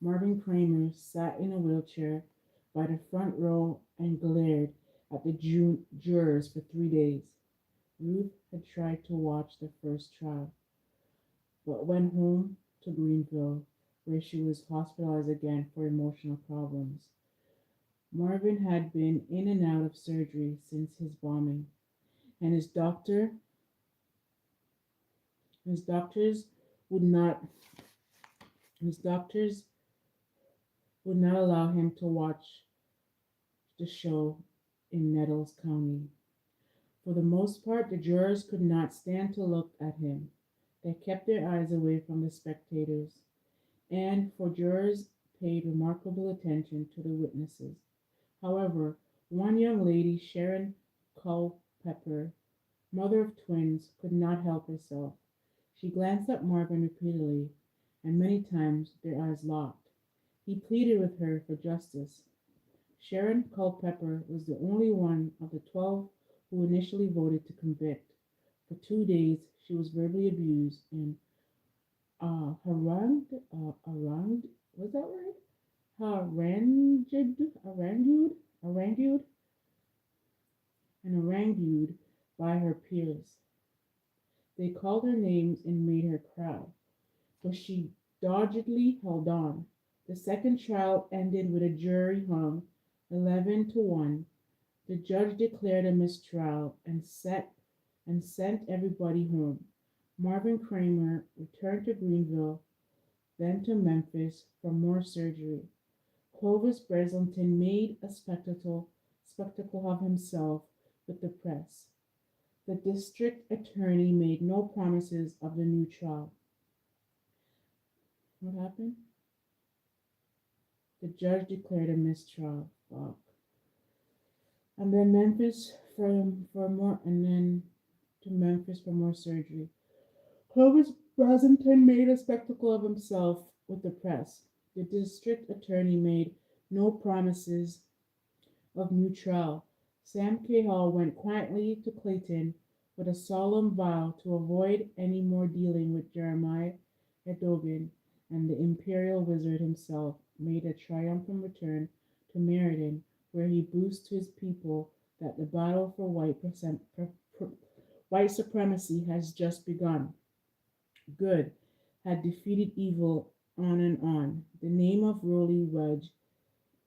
Marvin Kramer sat in a wheelchair by the front row and glared at the jurors for 3 days. Ruth had tried to watch the first trial, but went home to Greenville, where she was hospitalized again for emotional problems. Marvin had been in and out of surgery since his bombing, and his doctors would not his doctors would not allow him to watch the show in Nettles County. For the most part, the jurors could not stand to look at him. They kept their eyes away from the spectators, and for jurors paid remarkable attention to the witnesses. However, one young lady, Sharon Culpepper, mother of twins, could not help herself. She glanced at Marvin repeatedly, and many times their eyes locked. He pleaded with her for justice. Sharon Culpepper was the only one of the 12 who initially voted to convict. For 2 days, she was verbally abused and harangued, was that right? Harangued, and harangued by her peers. They called her names and made her cry, but she doggedly held on. The second trial ended with a jury hung 11-1. The judge declared a mistrial and sent everybody home. Marvin Kramer returned to Greenville, then to Memphis for more surgery. Clovis Breslington made a spectacle of himself with the press. The district attorney made no promises of the new trial. What happened? The judge declared a mistrial. Fuck. And then Memphis for more surgery. Clovis Brazenton made a spectacle of himself with the press. The district attorney made no promises of new trial. Sam Hall went quietly to Clayton with a solemn vow to avoid any more dealing with Jeremiah Edogan, and the imperial wizard himself made a triumphant return to Meriden, where he boasted to his people that the battle for white supremacy has just begun. Good had defeated evil on and on. The name of Rolly Wedge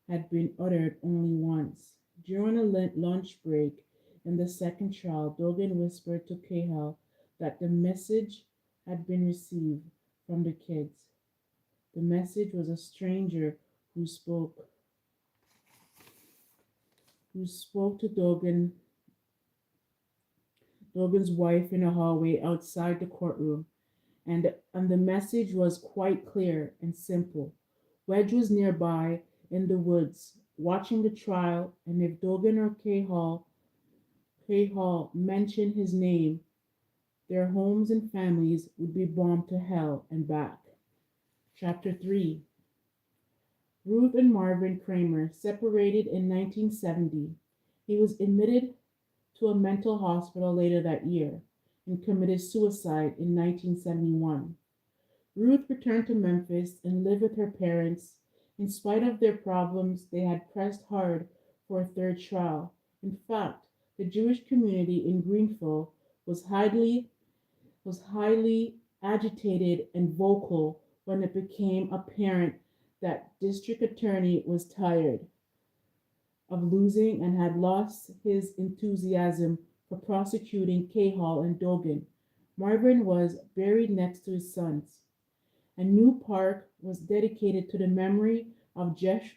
had been uttered only once. During a lunch break in the second trial, Dogan whispered to Cahill that the message had been received from the kids. The message was a stranger who spoke to Dogan's wife in a hallway outside the courtroom, and the message was quite clear and simple. Wedge was nearby in the woods, watching the trial, and if Dogan or Hall mentioned his name, their homes and families would be bombed to hell and back. Chapter 3. Ruth and Marvin Kramer separated in 1970. He was admitted to a mental hospital later that year and committed suicide in 1971. Ruth returned to Memphis and lived with her parents. In spite of their problems, they had pressed hard for a third trial. In fact, the Jewish community in Greenville was highly agitated and vocal when it became apparent that district attorney was tired of losing and had lost his enthusiasm for prosecuting Cahill and Dogan. Marvin was buried next to his sons. A new park was dedicated to the memory of Josh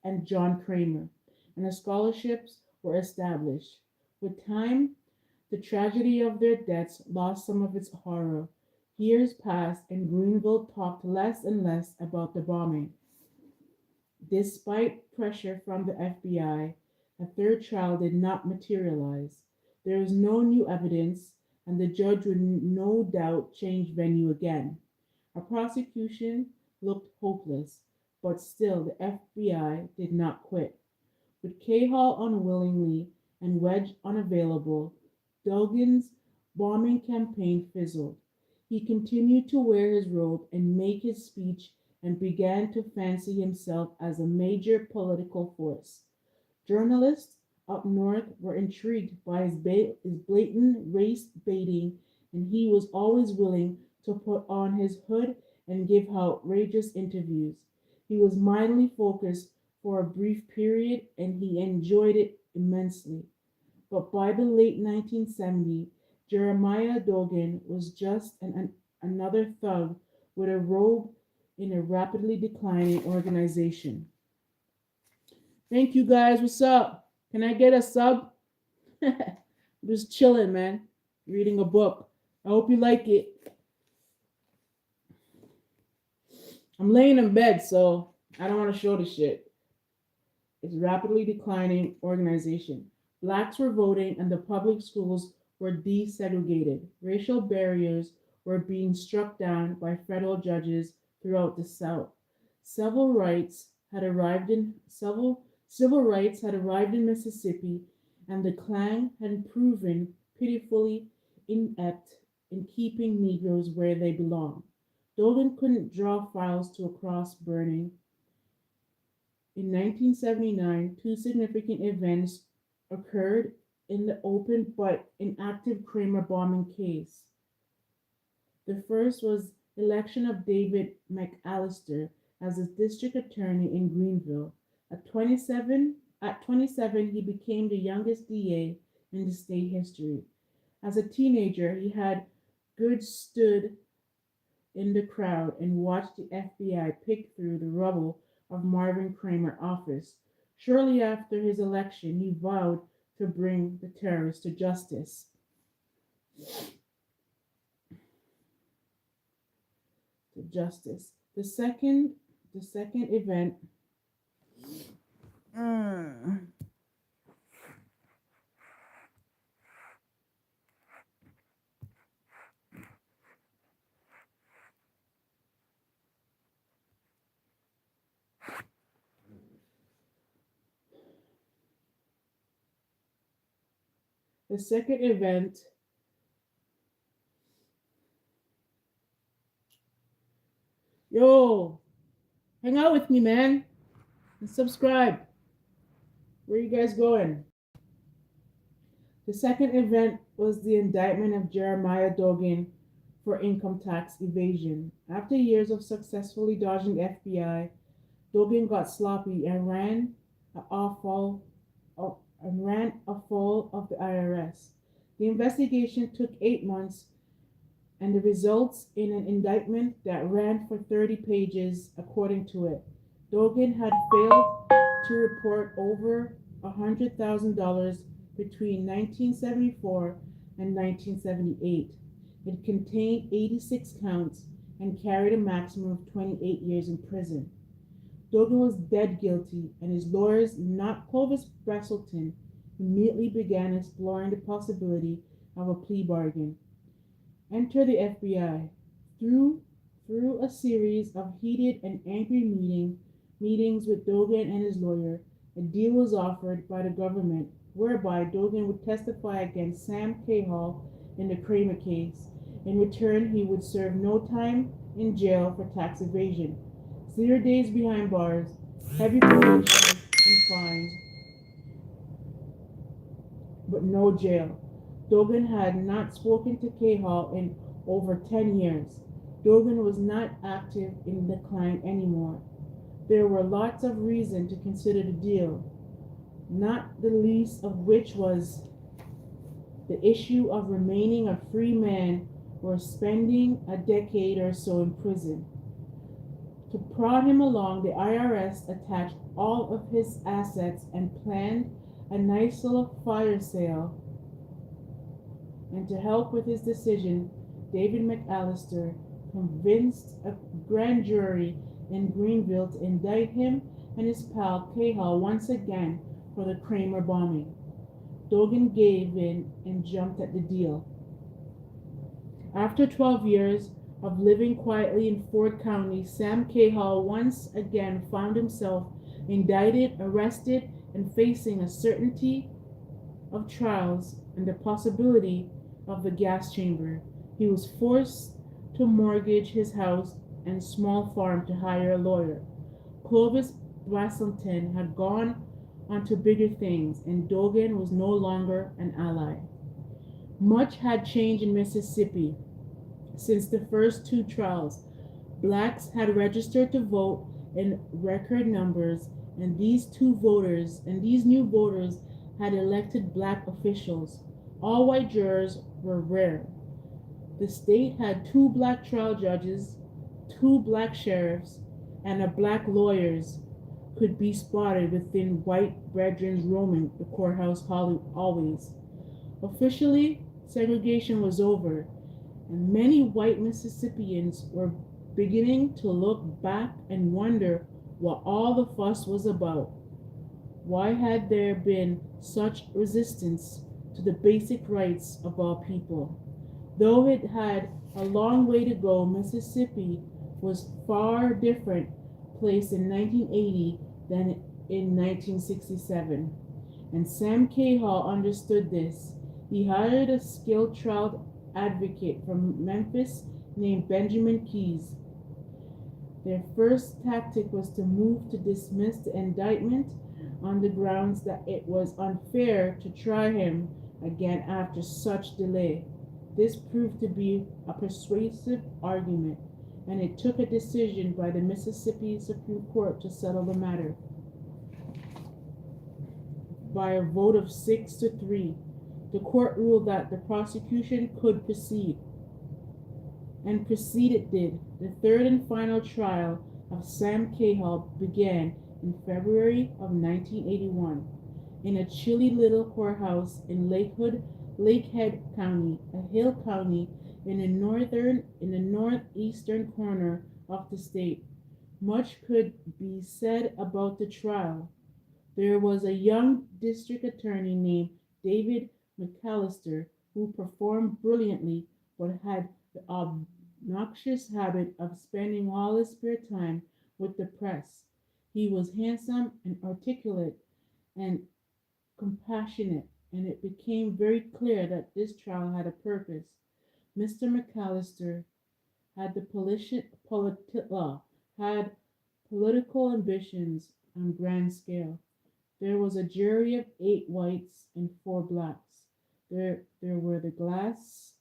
and John Kramer, and the scholarships were established. With time, the tragedy of their deaths lost some of its horror. Years passed, and Greenville talked less and less about the bombing. Despite pressure from the FBI, a third trial did not materialize. There was no new evidence, and the judge would no doubt change venue again. A prosecution looked hopeless, but still the FBI did not quit. With Cahill unwillingly and Wedge unavailable, Dogan's bombing campaign fizzled. He continued to wear his robe and make his speech and began to fancy himself as a major political force. Journalists up north were intrigued by his blatant race baiting, and he was always willing to put on his hood and give outrageous interviews. He was mildly focused for a brief period, and he enjoyed it immensely. But by the late 1970s, Jeremiah Dogan was just another thug with a robe in a rapidly declining organization. Thank you guys. What's up? Can I get a sub? Just chilling, man. Reading a book. I hope you like it. I'm laying in bed, so I don't want to show the shit. It's rapidly declining organization. Blacks were voting and the public schools were desegregated. Racial barriers were being struck down by federal judges throughout the South. Civil rights had arrived in several civil rights had arrived in Mississippi, and the Klan had proven pitifully inept in keeping Negroes where they belonged. Dolan couldn't draw files to a cross burning. In 1979, two significant events occurred in the open but inactive Kramer bombing case. The first was election of David McAllister as a district attorney in Greenville. At 27, he became the youngest DA in the state history. As a teenager, he had good stood in the crowd and watched the FBI pick through the rubble of Marvin Kramer's office. Shortly after his election, he vowed to bring the terrorists to justice. The second event. The second event Yo, hang out with me, man, and subscribe. Where are you guys going? The second event was the indictment of Jeremiah Dogan for income tax evasion. After years of successfully dodging the FBI, Dogan got sloppy and ran afoul of the IRS. The investigation took 8 months and the results in an indictment that ran for 30 pages, according to it. Dogan had failed to report over $100,000 between 1974 and 1978. It contained 86 counts and carried a maximum of 28 years in prison. Dogan was dead guilty, and his lawyers, not Clovis Bresselton, immediately began exploring the possibility of a plea bargain. Enter the FBI. Through a series of heated and angry meetings with Dogan and his lawyer, a deal was offered by the government whereby Dogan would testify against Sam Cahall in the Kramer case. In return, he would serve no time in jail for tax evasion, 0 days behind bars, heavy probation and fines, but no jail. Dogan had not spoken to Cahall in over 10 years. Dogan was not active in the Klan anymore. There were lots of reasons to consider the deal, not the least of which was the issue of remaining a free man or spending a decade or so in prison. To prod him along, the IRS attached all of his assets and planned a nice little fire sale. And to help with his decision, David McAllister convinced a grand jury in Greenville to indict him and his pal Cahall once again for the Kramer bombing. Dogan gave in and jumped at the deal. After 12 years of living quietly in Ford County, Sam Cahall once again found himself indicted, arrested, and facing a certainty of trials and the possibility of the gas chamber. He was forced to mortgage his house and small farm to hire a lawyer. Clovis Braselton had gone on to bigger things, and Dogan was no longer an ally. Much had changed in Mississippi since the first two trials. Blacks had registered to vote in record numbers, and these new voters had elected black officials. All white jurors were rare. The state had two black trial judges, two black sheriffs, and a black lawyers could be spotted within white brethren roaming the courthouse always. Officially, segregation was over, and many white Mississippians were beginning to look back and wonder what all the fuss was about. Why had there been such resistance to the basic rights of all people? Though it had a long way to go, Mississippi was far different place in 1980 than in 1967. And Sam Cahill understood this. He hired a skilled trial advocate from Memphis named Benjamin Keys. Their first tactic was to move to dismiss the indictment on the grounds that it was unfair to try him again after such delay. This proved to be a persuasive argument, and it took a decision by the Mississippi Supreme Court to settle the matter. By a vote of 6-3, the court ruled that the prosecution could proceed. And proceed it did. The third and final trial of Sam Cahill began in February of 1981 in a chilly little courthouse in Lakehead County, a hill county in the northeastern corner of the state. Much could be said about the trial. There was a young district attorney named David McAllister who performed brilliantly but had the obnoxious habit of spending all his spare time with the press. He was handsome and articulate and compassionate, and it became very clear that this trial had a purpose. Mr. McAllister had had political ambitions on grand scale. There was a jury of 8 whites and 4 blacks. There were the glass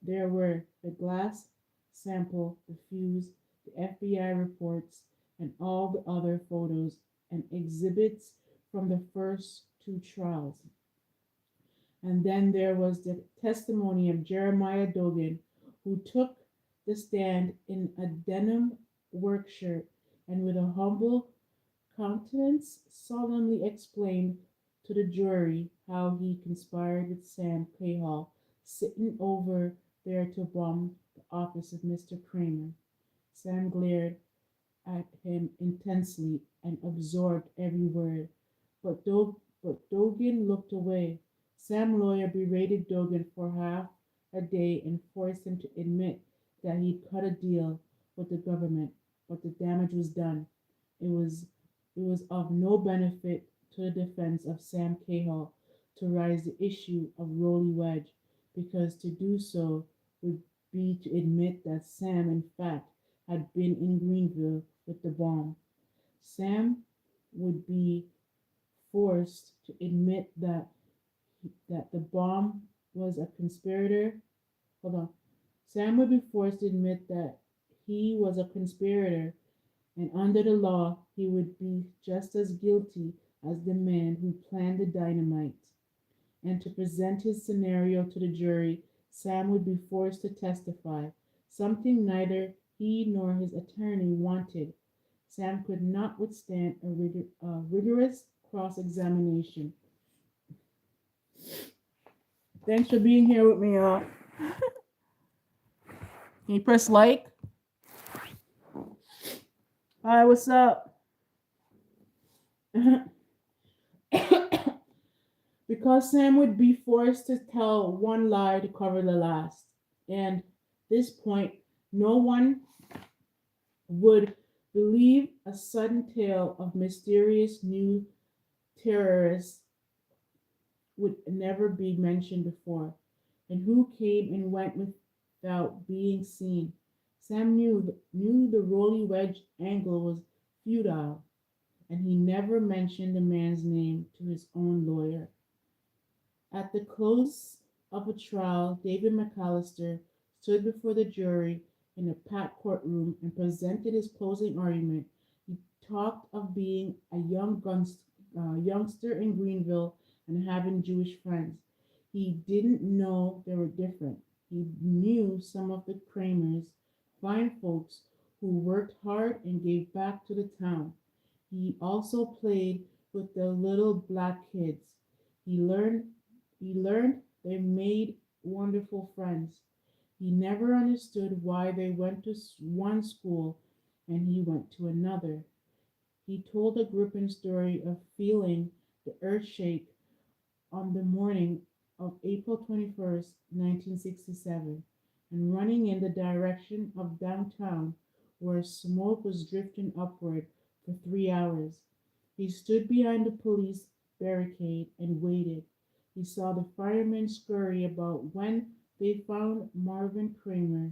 there were the glass sample, the fuse, the FBI reports, and all the other photos and exhibits from the first 2 trials. And then there was the testimony of Jeremiah Dogan, who took the stand in a denim work shirt and with a humble countenance solemnly explained to the jury how he conspired with Sam Cahill, sitting over there to bomb the office of Mr. Kramer. Sam glared at him intensely and absorbed every word, but Dogan looked away. Sam lawyer berated Dogan for half a day and forced him to admit that he'd cut a deal with the government, but the damage was done. It was it was of no benefit to the defense of Sam Cahill to raise the issue of Rolly Wedge, because to do so would be to admit that Sam, in fact, had been in Greenville with the bomb. Sam would be forced to admit that the bomb was a conspirator. Hold on. Sam would be forced to admit that he was a conspirator, and under the law, he would be just as guilty as the man who planned the dynamite. And to present his scenario to the jury, Sam would be forced to testify, something neither he nor his attorney wanted. Sam could not withstand a rigorous cross examination. Thanks for being here with me, y'all. Can you press like? Hi, what's up? Because Sam would be forced to tell one lie to cover the last. And this point, no one would believe a sudden tale of mysterious new terrorists would never be mentioned before, and who came and went without being seen. Sam knew the rolly wedge angle was futile, and he never mentioned the man's name to his own lawyer. At the close of a trial, David McAllister stood before the jury in a packed courtroom and presented his closing argument. He talked of being a youngster in Greenville and having Jewish friends. He didn't know they were different. He knew some of the Kramers, fine folks who worked hard and gave back to the town. He also played with the little black kids. He learned he learned they made wonderful friends. He never understood why they went to one school and he went to another. He told a gripping story of feeling the earth shake on the morning of April 21st, 1967, and running in the direction of downtown where smoke was drifting upward for 3 hours. He stood behind the police barricade and waited. He saw the firemen scurry about when they found Marvin Kramer.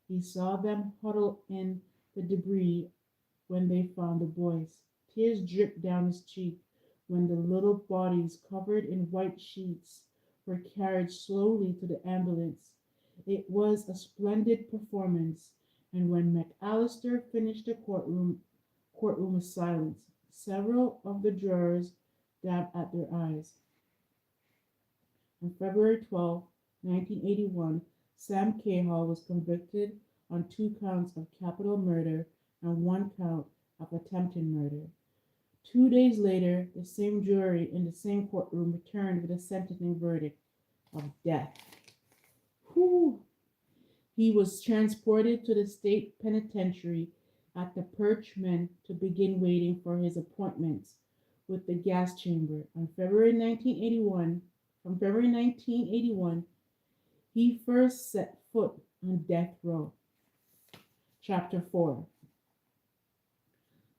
He saw them huddle in the debris when they found the boys. Tears dripped down his cheek when the little bodies covered in white sheets were carried slowly to the ambulance. It was a splendid performance, and when McAllister finished the courtroom was silent. Several of the jurors dabbed at their eyes. On February 12, 1981, Sam Cahall was convicted on 2 counts of capital murder and 1 count of attempted murder. 2 days later, the same jury in the same courtroom returned with a sentencing verdict of death. Whew. He was transported to the state penitentiary at the Perchman to begin waiting for his appointments with the gas chamber. From February 1981, he first set foot on death row. Chapter 4.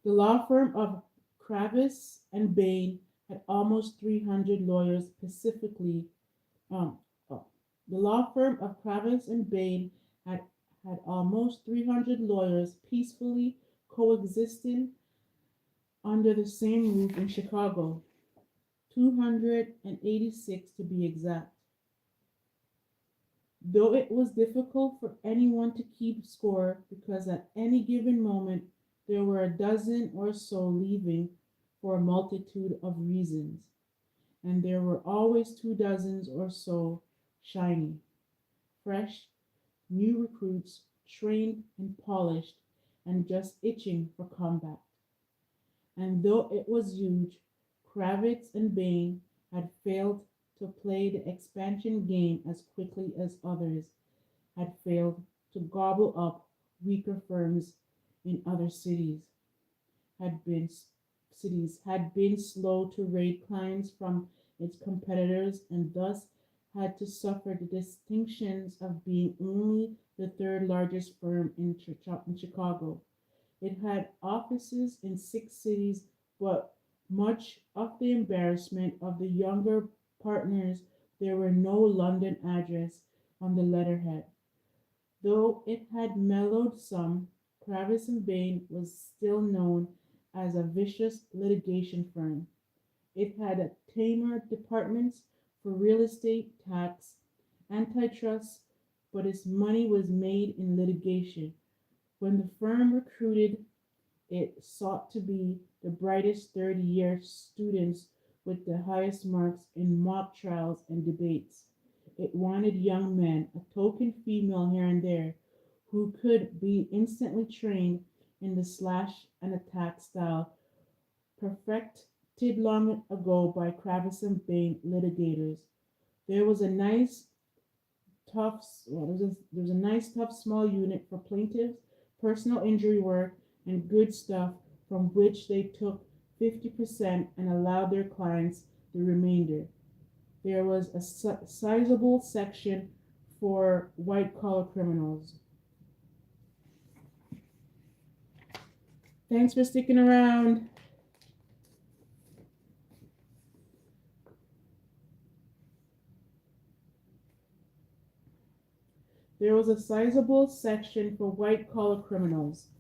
The law firm of Kravis and Bain had almost 300 lawyers specifically. Um, oh, the law firm of Kravis and Bain had almost 300 lawyers peacefully coexisting under the same roof in Chicago, 286 to be exact. Though it was difficult for anyone to keep score because at any given moment there were a dozen or so leaving for a multitude of reasons, and there were always 2 dozens or so shiny, fresh, new recruits, trained and polished, and just itching for combat. And though it was huge, Kravitz and Bain had failed to play the expansion game as quickly as others had failed to gobble up weaker firms in other had been had been slow to raid clients from its competitors and thus had to suffer the distinctions of being only the third largest firm in Chicago. It had offices in 6 cities, but much of the embarrassment of the younger partners, there were no London address on the letterhead. Though it had mellowed some, Kravis and Bain was still known as a vicious litigation firm. It had a tamer departments for real estate, tax, antitrust, but its money was made in litigation. When the firm recruited, it sought to be the brightest 30-year students with the highest marks in mock trials and debates. It wanted young men, a token female here and there, who could be instantly trained in the slash and attack style perfected long ago by Kravis and Bain litigators. There was a nice there was a nice tough small unit for plaintiffs, personal injury work, and good stuff from which they took 50% and allowed their clients the remainder. There was a sizable section for white collar criminals. Thanks for sticking around. There was a sizable section for white collar criminals.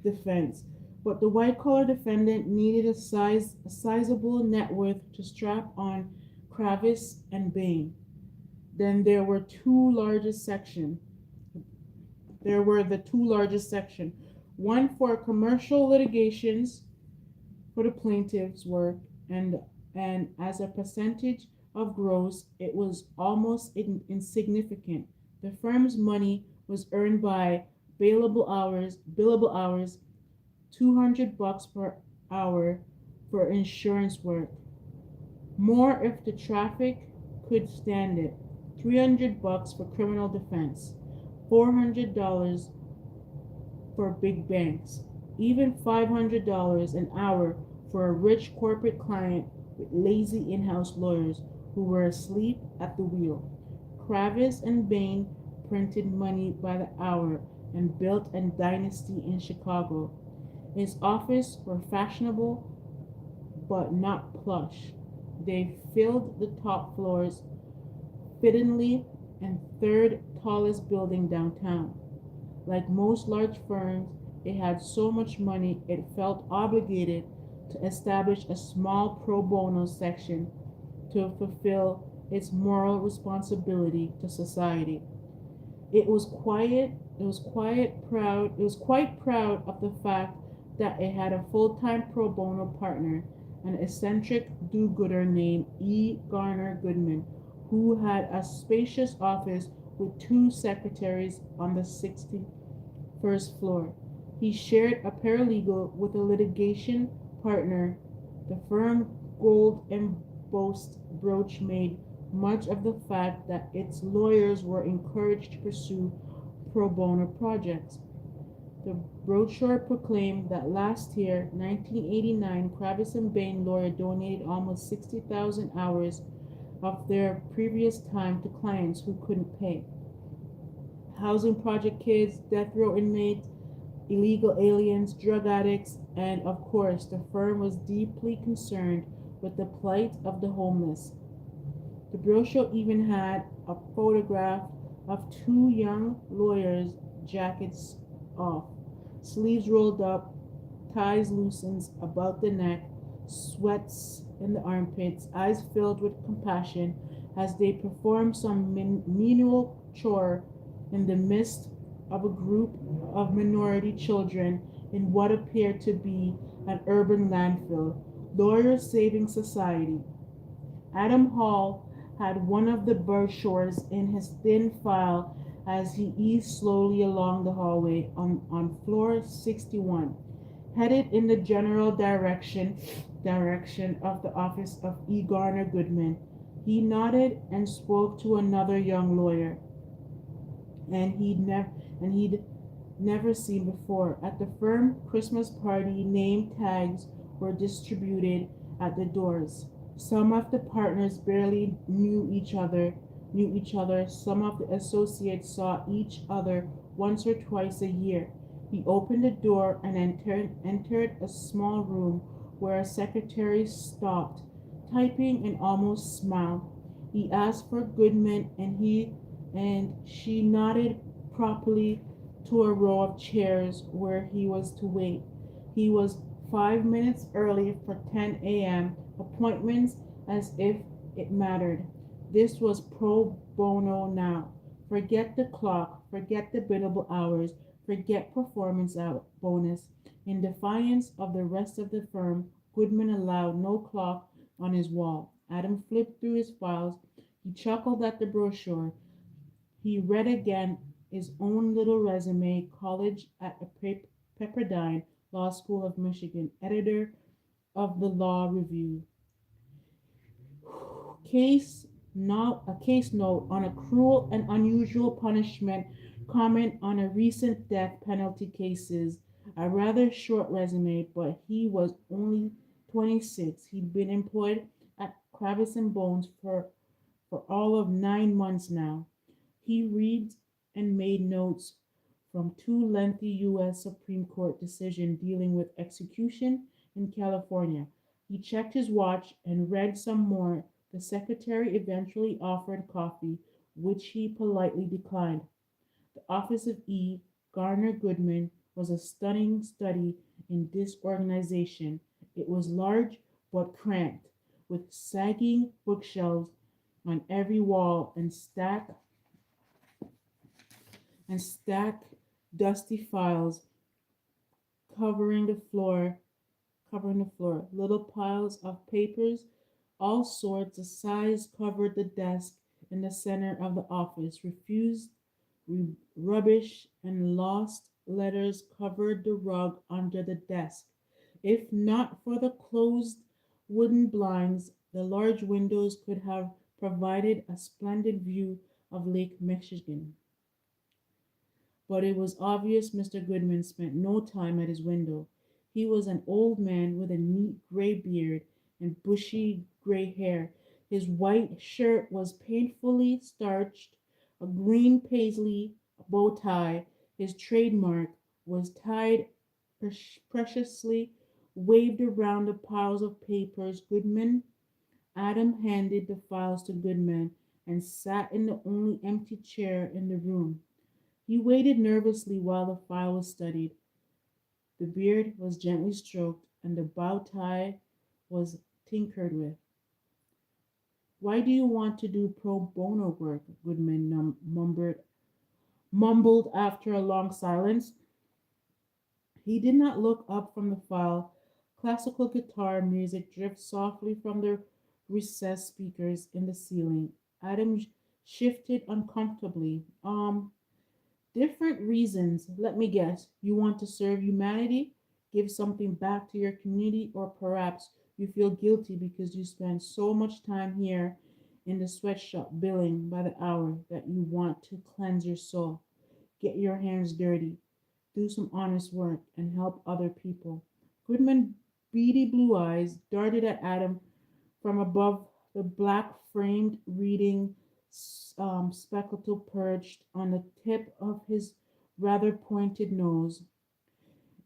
Defense. But the white collar defendant needed a sizable net worth to strap on Kravis and Bain. Then there were the two largest sections. One for commercial litigations for the plaintiff's work, and as a percentage of gross, it was almost insignificant. The firm's money was earned by billable hours, $200 per hour for insurance work. More if the traffic could stand it. $300 for criminal defense. $400 for big banks. Even $500 an hour for a rich corporate client with lazy in-house lawyers who were asleep at the wheel. Kravis and Bain printed money by the hour and built a dynasty in Chicago. His offices were fashionable but not plush. They filled the top floors fittingly and third tallest building downtown. Like most large firms, it had so much money it felt obligated to establish a small pro bono section to fulfill its moral responsibility to society. It was quite proud of the fact that it had a full-time pro bono partner, an eccentric do-gooder named E. Garner Goodman, who had a spacious office with two secretaries on the 61st floor. He shared a paralegal with a litigation partner. The firm gold embossed brooch made much of the fact that its lawyers were encouraged to pursue pro bono projects. The brochure proclaimed that last year, 1989, Kravis and Bain lawyer donated almost 60,000 hours of their previous time to clients who couldn't pay. Housing project kids, death row inmates, illegal aliens, drug addicts, and of course, the firm was deeply concerned with the plight of the homeless. The brochure even had a photograph of two young lawyers, jackets off, sleeves rolled up, ties loosened about the neck, sweats in the armpits, eyes filled with compassion as they performed some menial chore in the midst of a group of minority children in what appeared to be an urban landfill. Lawyers Saving Society. Adam Hall had one of the brochures in his thin file as he eased slowly along the hallway on floor 61, headed in the general direction of the office of E. Garner Goodman. He nodded and spoke to another young lawyer, and he'd never seen before. At the firm Christmas party, name tags were distributed at the doors. Some of the partners barely knew each other. Some of the associates saw each other once or twice a year. He opened the door and entered a small room where a secretary stopped, typing and almost smiled. He asked for Goodman and she nodded properly to a row of chairs where he was to wait. He was 5 minutes early for 10 a.m. appointments as if it mattered. This was pro bono now. Forget the clock, forget the billable hours, forget performance bonus. In defiance of the rest of the firm, Goodman allowed no clock on his wall. Adam flipped through his files. He chuckled at the brochure. He read again his own little resume, college at a Pepperdine Law School of Michigan, editor of the Law Review. Case note on a cruel and unusual punishment, comment on a recent death penalty cases. A rather short resume, but he was only 26. He'd been employed at Kravis and Bones for all of 9 months now. He read and made notes from two lengthy U.S. Supreme Court decisions dealing with execution in California. He checked his watch and read some more The secretary eventually offered coffee, which he politely declined. The office of E. Garner Goodman was a stunning study in disorganization. It was large but cramped, with sagging bookshelves on every wall and stack dusty files covering the floor Little piles of papers, all sorts of size, covered the desk in the center of the office. Rubbish and lost letters covered the rug under the desk. If not for the closed wooden blinds, the large windows could have provided a splendid view of Lake Michigan. But it was obvious Mr. Goodman spent no time at his window. He was an old man with a neat gray beard and bushy gray hair. His white shirt was painfully starched, a green paisley bow tie, his trademark, was tied preciously, waved around the piles of papers. Adam handed the files to Goodman and sat in the only empty chair in the room. He waited nervously while the file was studied. The beard was gently stroked and the bow tie was tinkered with. Why do you want to do pro bono work? Goodman mumbled after a long silence. He did not look up from the file. Classical guitar music drifted softly from the recessed speakers in the ceiling. Adam shifted uncomfortably. Different reasons. Let me guess. You want to serve humanity, give something back to your community, or perhaps you feel guilty because you spend so much time here in the sweatshop billing by the hour that you want to cleanse your soul, get your hands dirty, do some honest work, and help other people. Goodman's beady blue eyes darted at Adam from above the black framed reading spectacle perched on the tip of his rather pointed nose.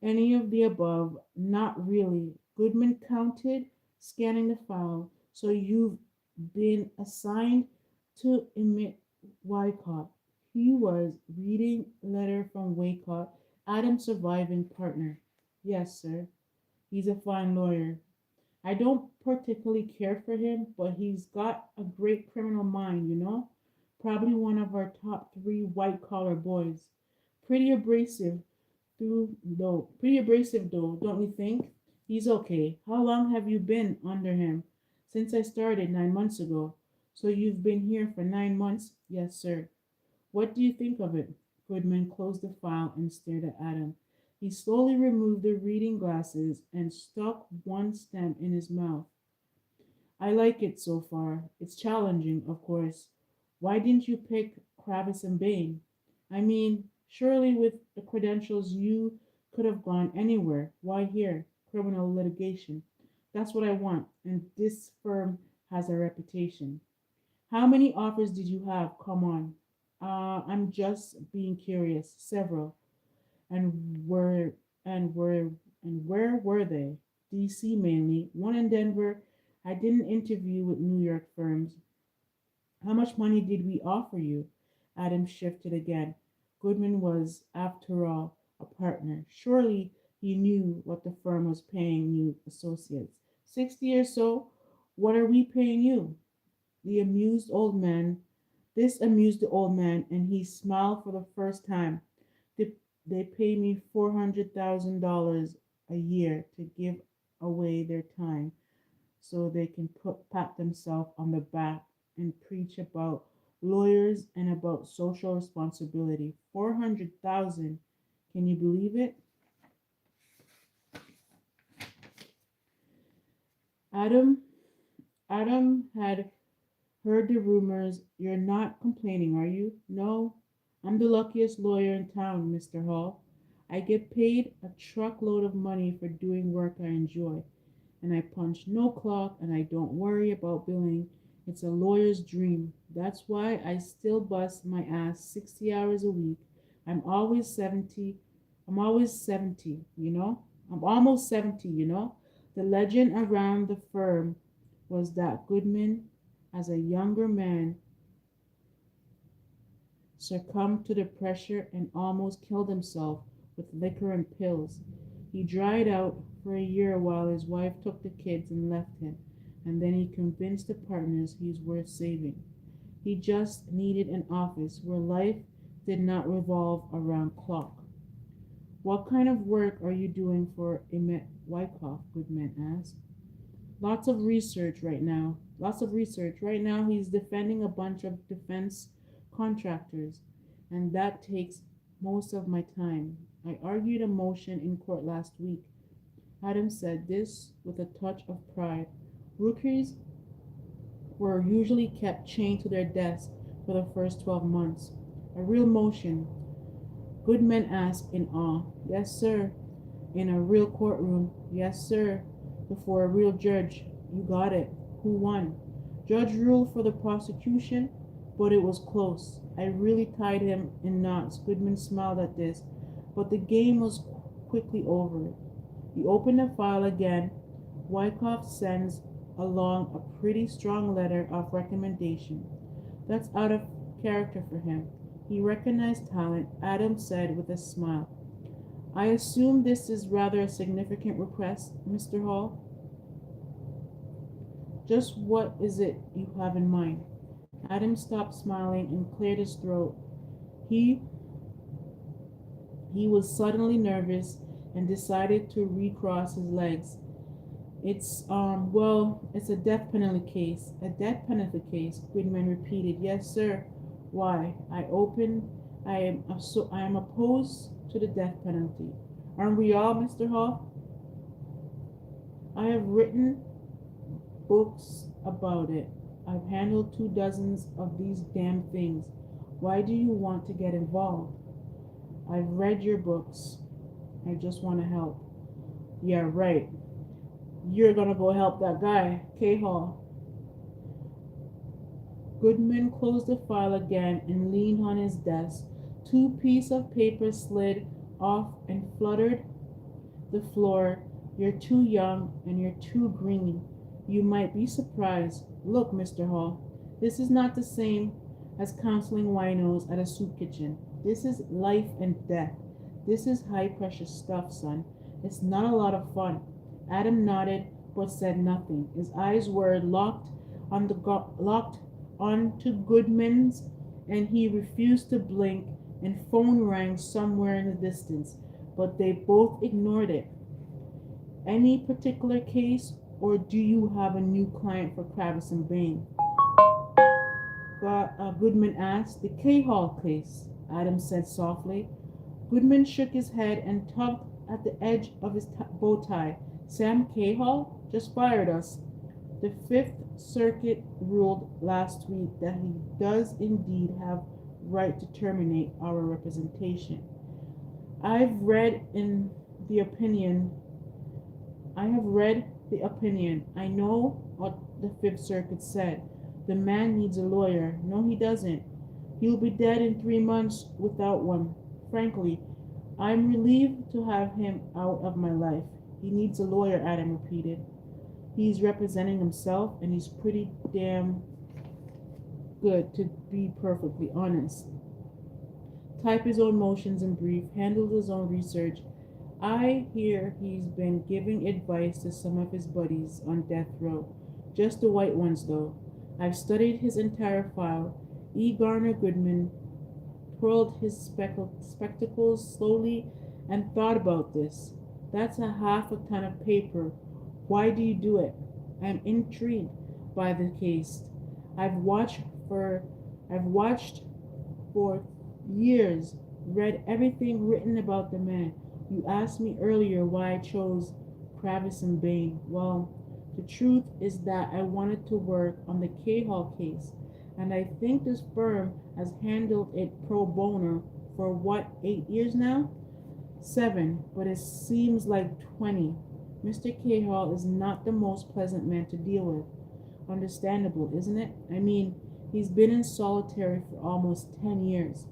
Any of the above? Not really. Goodman counted, scanning the file. So you've been assigned to Emmett Wycott. He was reading a letter from Wycott, Adam's surviving partner. Yes, sir. He's a fine lawyer. I don't particularly care for him, but he's got a great criminal mind. Probably one of our top three white collar boys. Pretty abrasive, pretty abrasive though, don't you think? He's okay. How long have you been under him? Since I started 9 months ago. So you've been here for 9 months? Yes, sir. What do you think of it? Goodman closed the file and stared at Adam. He slowly removed the reading glasses and stuck one stem in his mouth. I like it so far. It's challenging, of course. Why didn't you pick Kravis and Bain? I mean, surely with the credentials you could have gone anywhere. Why here? Criminal litigation. That's what I want, and this firm has a reputation. How many offers did you have? Come on. I'm just being curious. Several. And where were they? DC mainly. One in Denver. I did an interview with New York firms. How much money did we offer you? Adam shifted again. Goodman was, after all, a partner. Surely he knew what the firm was paying new associates. 60 or so. What are we paying you? The amused old man. This amused the old man, and he smiled for the first time. They, they pay me $400,000 a year to give away their time so they can pat themselves on the back and preach about lawyers and about social responsibility. 400,000. Can you believe it? Adam Adam had heard the rumors. You're not complaining, are you? No. I'm the luckiest lawyer in town, Mr. Hall. I get paid a truckload of money for doing work I enjoy, and I punch no clock and I don't worry about billing. It's a lawyer's dream. That's why I still bust my ass 60 hours a week. I'm always 70. I'm always 70. I'm almost 70. The legend around the firm was that Goodman as a younger man succumbed to the pressure and almost killed himself with liquor and pills. He dried out for a year while his wife took the kids and left him, and then he convinced the partners he's worth saving. He just needed an office where life did not revolve around clock. What kind of work are you doing for Emmett Wyckoff? Goodman asked. Lots of research right now. Lots of research. Right now, he's defending a bunch of defense contractors, and that takes most of my time. I argued a motion in court last week. Adam said this with a touch of pride. Rookies were usually kept chained to their desks for the first 12 months. A real motion. Goodman asked in awe. Yes, sir. In a real courtroom. Yes, sir. Before a real judge. You got it. Who won? Judge ruled for the prosecution, but it was close. I really tied him in knots. Goodman smiled at this, but the game was quickly over. He opened the file again. Wyckoff sends along a pretty strong letter of recommendation. That's out of character for him. He recognized talent, Adams said with a smile. I assume this is rather a significant request, Mr. Hall. Just what is it you have in mind? Adam stopped smiling and cleared his throat. He he was suddenly nervous and decided to recross his legs. It's a death penalty case. A death penalty case, Goodman repeated. Yes, sir. Why? I am opposed to the death penalty. Aren't we all, Mr. Hall? I have written books about it. I've handled 2 dozen of these damn things. Why do you want to get involved? I've read your books. I just want to help. Yeah, right. You're gonna go help that guy, K. Hall. Goodman closed the file again and leaned on his desk. 2 pieces of paper slid off and fluttered the floor. You're too young and you're too green. You might be surprised. Look, Mr. Hall, this is not the same as counseling winos at a soup kitchen. This is life and death. This is high pressure stuff, son. It's not a lot of fun. Adam nodded but said nothing. His eyes were locked onto Goodman's, and he refused to blink. And phone rang somewhere in the distance, but they both ignored it. Any particular case, or do you have a new client for Kravis and Bain? Goodman asked. The K. Hall case, Adam said softly. Goodman shook his head and tugged at the edge of his bow tie. Sam K. Hall just fired us. The Fifth Circuit ruled last week that he does indeed have right to terminate our representation. I've read the opinion. I know what the Fifth Circuit said. The man needs a lawyer. No, he doesn't. He'll be dead in 3 months without one. Frankly, I'm relieved to have him out of my life. He needs a lawyer, Adam repeated. He's representing himself, and he's pretty damn good, to be perfectly honest. Type his own motions in brief, handled his own research. I hear he's been giving advice to some of his buddies on death row. Just the white ones, though. I've studied his entire file. E. Garner Goodman twirled his spectacles slowly and thought about this. That's a half a ton of paper. Why do you do it? I'm intrigued by the case. I've watched for years, read everything written about the man. You asked me earlier why I chose Kravis and Bain. Well, the truth is that I wanted to work on the K. Hall case, and I think this firm has handled it pro bono for 8 years now? 7, but it seems like 20. Mr. K. Hall is not the most pleasant man to deal with. Understandable, isn't it? I mean, he's been in solitary for almost 10 years.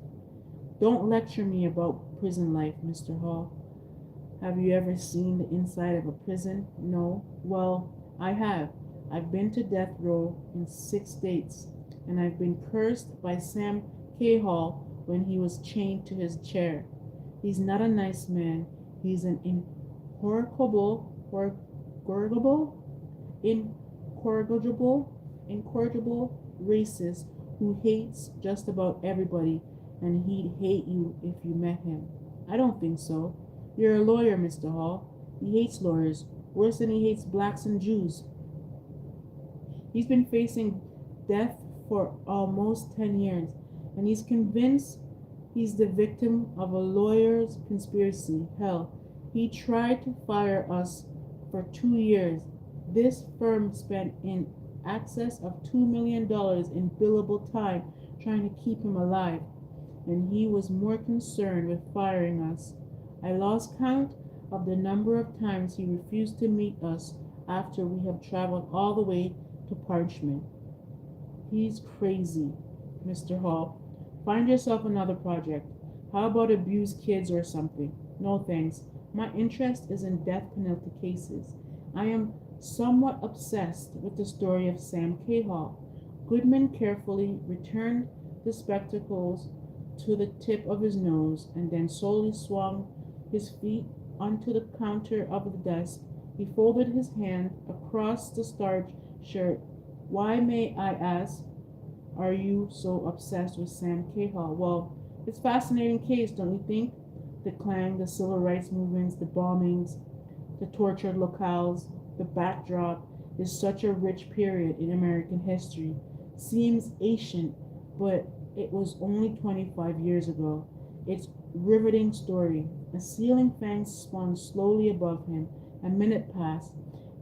Don't lecture me about prison life, Mr. Hall. Have you ever seen the inside of a prison? No. Well, I have. I've been to death row in 6 states, and I've been cursed by Sam Hall when he was chained to his chair. He's not a nice man. He's an incorrigible, incorrigible racist who hates just about everybody, and he'd hate you if you met him. I don't think so. You're a lawyer, Mr. Hall. He hates lawyers, worse than he hates blacks and Jews. He's been facing death for almost 10 years, and he's convinced he's the victim of a lawyer's conspiracy. Hell, he tried to fire us for 2 years. This firm spent in excess of $2 million in billable time trying to keep him alive, and he was more concerned with firing us. I lost count of the number of times he refused to meet us after we have traveled all the way to Parchment. He's crazy, Mr. Hall. Find yourself another project. How about abused kids or something? No thanks. My interest is in death penalty cases. I am somewhat obsessed with the story of Sam Hall. Goodman carefully returned the spectacles to the tip of his nose and then slowly swung his feet onto the counter of the desk. He folded his hand across the starched shirt. Why, may I ask, are you so obsessed with Sam Hall? Well, it's a fascinating case, don't you think? The clan, the civil rights movements, the bombings, the tortured locales, the backdrop is such a rich period in American history. Seems ancient, but it was only 25 years ago. It's riveting story. A ceiling fan spun slowly above him. A minute passed,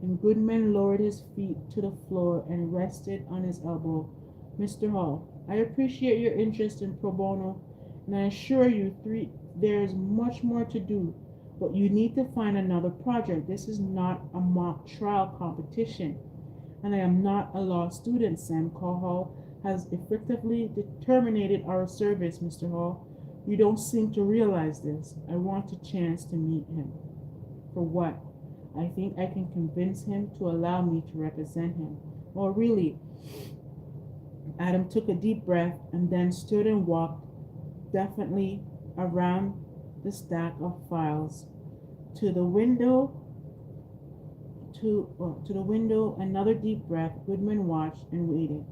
and Goodman lowered his feet to the floor and rested on his elbow. Mr. Hall, I appreciate your interest in pro bono, and I assure you there is much more to do, but you need to find another project. This is not a mock trial competition, and I am not a law student. Sam Hall has effectively terminated our service, Mr. Hall. You don't seem to realize this. I want a chance to meet him. For what? I think I can convince him to allow me to represent him. Well, really, Adam took a deep breath and then stood and walked defiantly around the stack of files to the window. To the window, another deep breath. Goodman watched and waited.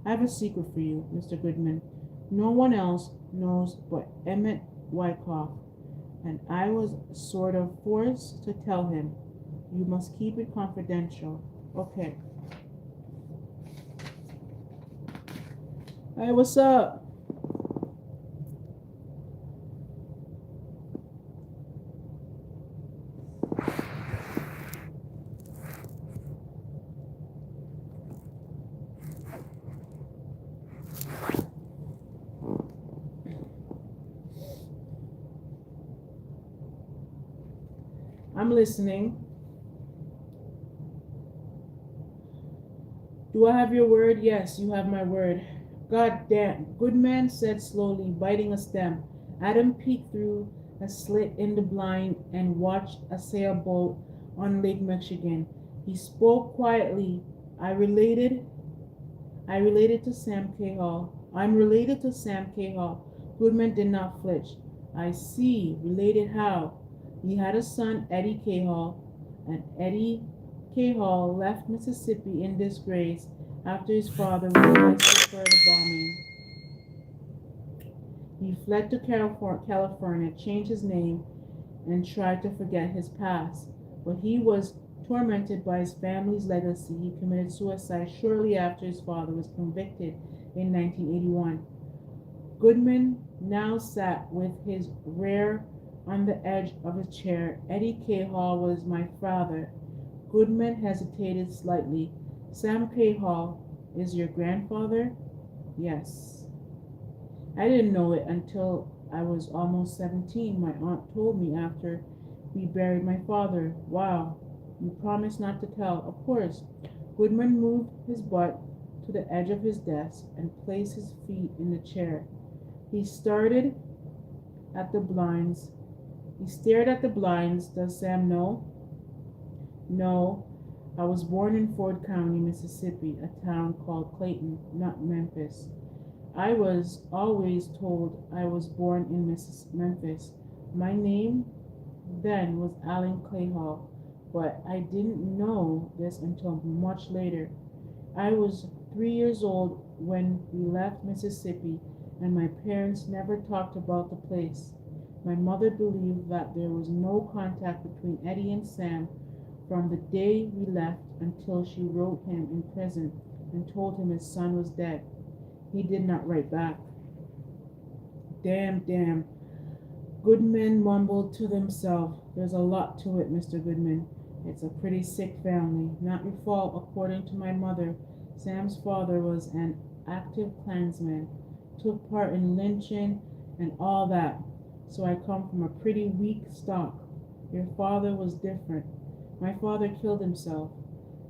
I have a secret for you, Mr. Goodman. No one else knows but Emmett Wyckoff, and I was sort of forced to tell him. You must keep it confidential. Okay. Hey, what's up? I'm listening. Do I have your word? Yes, you have my word. God damn, Goodman said slowly, biting a stem. Adam peeked through a slit in the blind and watched a sailboat on Lake Michigan. He spoke quietly. I related to Sam Hall. I'm related to Sam Hall. Goodman did not flinch. I see. Related how? He had a son, Eddie Hall, and Eddie Hall left Mississippi in disgrace after his father was arrested for the bombing. He fled to California, changed his name, and tried to forget his past. But he was tormented by his family's legacy. He committed suicide shortly after his father was convicted in 1981. Goodman now sat with his rear on the edge of his chair. Eddie Hall was my father. Goodman hesitated slightly. Sam Hall is your grandfather? Yes. I didn't know it until I was almost 17. My aunt told me after we buried my father. Wow. You promised not to tell. Of course. Goodman moved his butt to the edge of his desk and placed his feet in the chair. He started at the blinds. He stared at the blinds. Does Sam know? No. I was born in Ford County, Mississippi, a town called Clayton, not Memphis. I was always told I was born in Memphis. My name then was Alan Clayhall, but I didn't know this until much later. I was 3 years old when we left Mississippi, and my parents never talked about the place. My mother believed that there was no contact between Eddie and Sam from the day we left until she wrote him in prison and told him his son was dead. He did not write back. Damn, damn. Goodman mumbled to himself. There's a lot to it, Mr. Goodman. It's a pretty sick family. Not your fault, according to my mother. Sam's father was an active Klansman, took part in lynching and all that. So I come from a pretty weak stock. Your father was different. My father killed himself.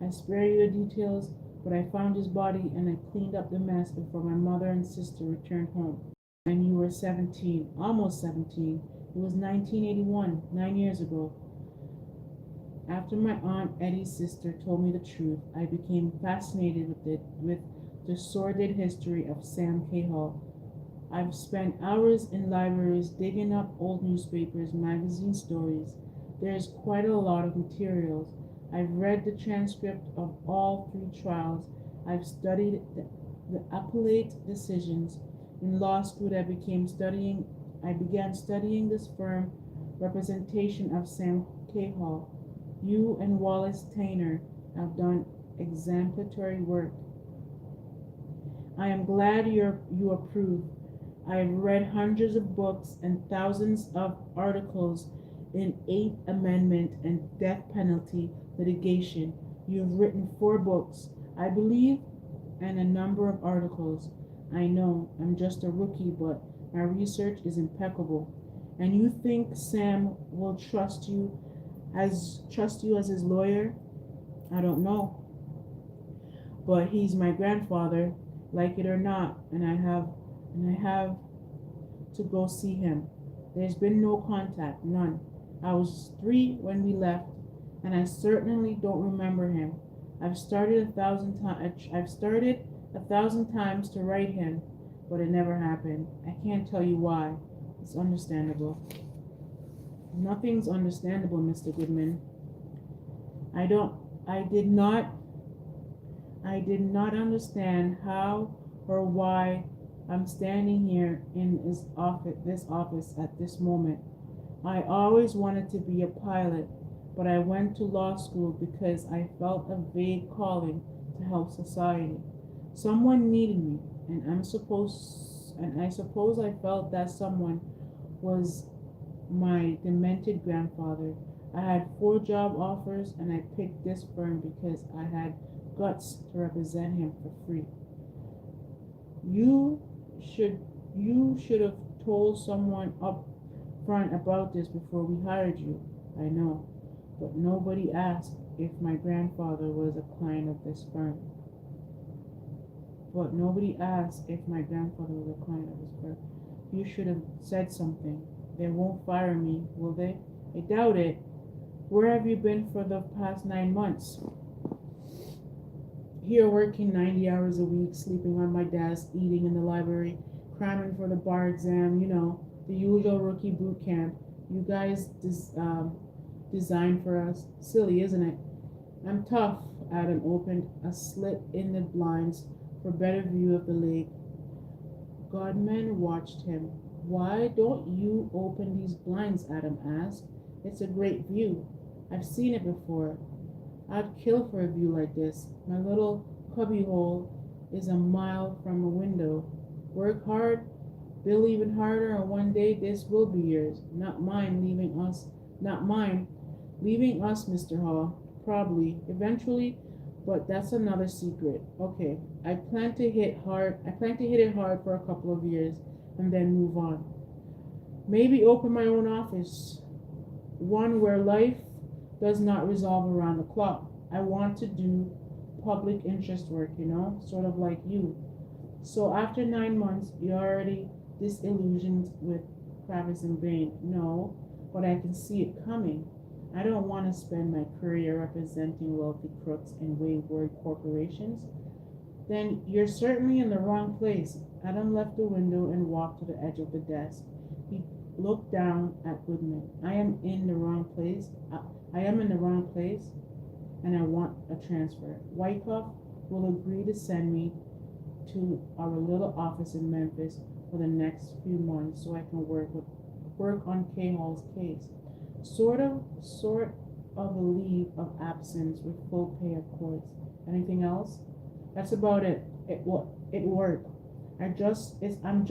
I spare you the details, but I found his body and I cleaned up the mess before my mother and sister returned home. And you were 17, almost 17. It was 1981, 9 years ago. After my Aunt Eddie's sister told me the truth, I became fascinated with the sordid history of Sam Cahill. I've spent hours in libraries digging up old newspapers, magazine stories. There's quite a lot of materials. I've read the transcript of all 3 trials. I've studied the appellate decisions. In law school, I began studying this firm representation of Sam Cahill. You and Wallace Tainer have done exemplary work. I am glad you approve. I have read hundreds of books and thousands of articles in Eighth Amendment and death penalty litigation. You have written 4 books, I believe, and a number of articles. I know I'm just a rookie, but my research is impeccable. And you think Sam will trust you as his lawyer? I don't know. But he's my grandfather, like it or not, and I have to go see him. There's been no contact, none. I was 3 when we left, and I certainly don't remember him. I've started a thousand times to write him, but it never happened. I can't tell you why. It's understandable. Nothing's understandable, Mr. Goodman. I don't I did not understand how or why I'm standing here in this office at this moment. I always wanted to be a pilot, but I went to law school because I felt a vague calling to help society. Someone needed me, and I suppose I felt that someone was my demented grandfather. I had 4 job offers and I picked this firm because I had guts to represent him for free. You should you should have told someone up front about this before we hired you. I know, but nobody asked if my grandfather was a client of this firm. But nobody asked if my grandfather was a client of this firm. You should have said something. They won't fire me, will they? I doubt it. Where have you been for the past 9 months? Here working 90 hours a week, sleeping on my desk, eating in the library, cramming for the bar exam, the usual rookie boot camp. You guys designed for us. Silly, isn't it? I'm tough. Adam opened a slit in the blinds for better view of the lake. Godman watched him. Why don't you open these blinds? Adam asked. It's a great view. I've seen it before. I'd kill for a view like this. My little cubbyhole is a mile from a window. Work hard, build even harder, and one day this will be yours. Not mine, leaving us, Mr. Hall. Probably, eventually, but that's another secret. Okay, I plan to hit it hard for a couple of years and then move on. Maybe open my own office, one where life does not resolve around the clock. I want to do public interest work, sort of like you. So after 9 months, you're already disillusioned with Travis and Bain. No, but I can see it coming. I don't want to spend my career representing wealthy crooks and wayward corporations. Then you're certainly in the wrong place. Adam left the window and walked to the edge of the desk. He looked down at Goodman. I am in the wrong place. I am in the wrong place, and I want a transfer. Wyckoff will agree to send me to our little office in Memphis for the next few months so I can work on K Hall's case. Sort of a leave of absence with full pay, of course. Anything else? That's about it. It worked. I'm just I'm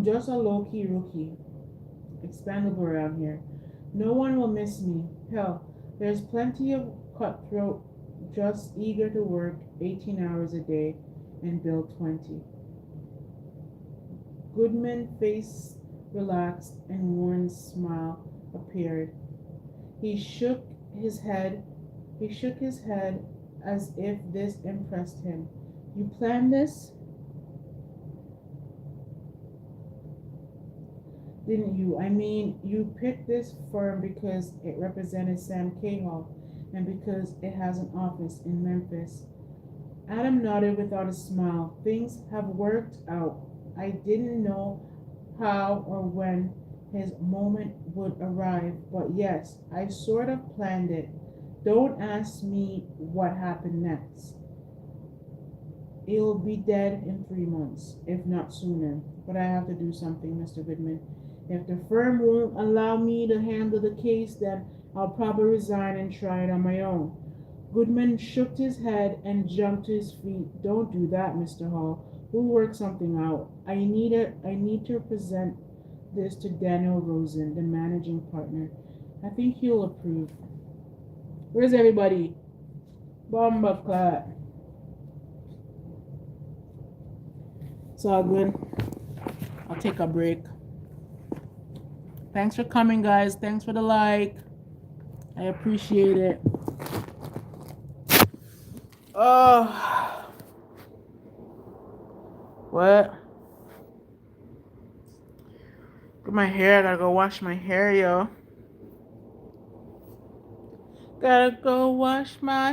just a low key rookie. Expendable around here. No one will miss me. Hell, there's plenty of cutthroat just eager to work 18 hours a day and bill 20. Goodman's face relaxed and Warren's smile appeared. He shook his head. He shook his head as if this impressed him. You planned this, didn't you? I mean, you picked this firm because it represented Sam Cahill and because it has an office in Memphis. Adam nodded without a smile. Things have worked out. I didn't know how or when his moment would arrive, but yes, I sort of planned it. Don't ask me what happened next. It'll be dead in 3 months, if not sooner. But I have to do something, Mr. Goodman. If the firm won't allow me to handle the case, then I'll probably resign and try it on my own. Goodman shook his head and jumped to his feet. Don't do that, Mr. Hall. We'll work something out. I need to present this to Daniel Rosen, the managing partner. I think he'll approve. Where's everybody? Bomba clat. It's all good. I'll take a break. Thanks for coming, guys. Thanks for the like. I appreciate it. Oh, what? Look at my hair. I gotta go wash my hair, yo. Gotta go wash my